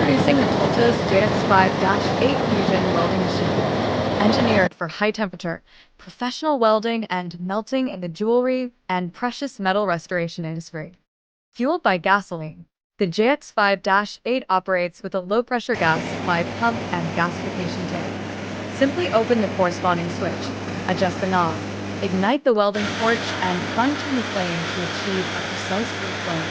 Introducing the Tooltos JX5-8 Fusion Welding Machine. Engineered for high temperature, professional welding and melting in the jewelry and precious metal restoration industry. Fueled by gasoline, the JX5-8 operates with a low-pressure gas supply pump and gasification tank. Simply open the corresponding switch, adjust the knob, ignite the welding torch, and fine-tune the flame to achieve a precise blue flame,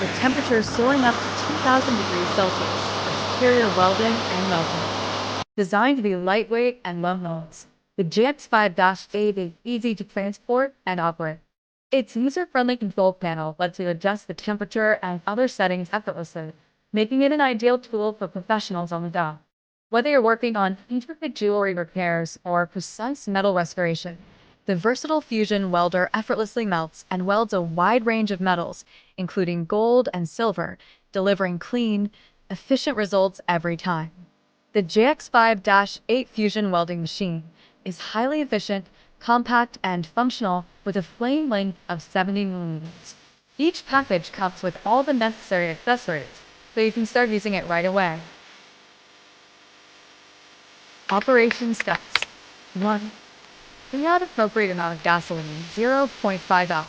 with temperatures soaring up to 2,000 degrees Celsius for superior welding and melting. Designed to be lightweight and low noise, the JX5-8 is easy to transport and operate. Its user-friendly control panel lets you adjust the temperature and other settings effortlessly, making it an ideal tool for professionals on the job. Whether you're working on intricate jewelry repairs or precise metal restoration, the versatile Fusion welder effortlessly melts and welds a wide range of metals, including gold and silver, delivering clean, efficient results every time. The JX5-8 Fusion Welding Machine is highly efficient, compact, and functional with a flame length of 70 millimeters. Each package comes with all the necessary accessories, so you can start using it right away. Operation steps. 1. Bring out appropriate amount of gasoline, 0.5 ounce.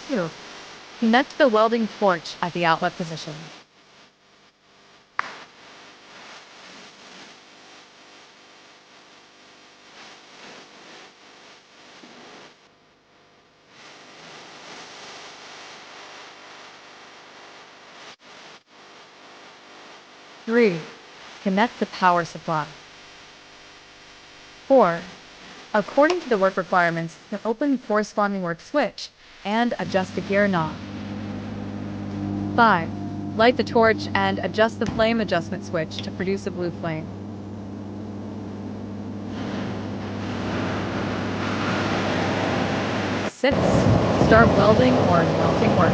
2. Connect the welding torch at the outlet position. 3. Connect the power supply. 4. According to the work requirements, you can open the corresponding work switch and adjust the gear knob. 5. Light the torch and adjust the flame adjustment switch to produce a blue flame. 6. Start welding or melting work.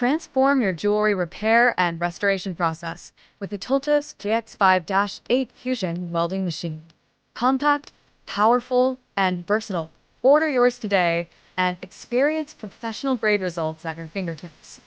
'Transform your jewelry repair and restoration process with the Tooltos JX5-8 Fusion Welding Machine. Compact, powerful, and versatile. Order yours today and experience professional-grade results at your fingertips.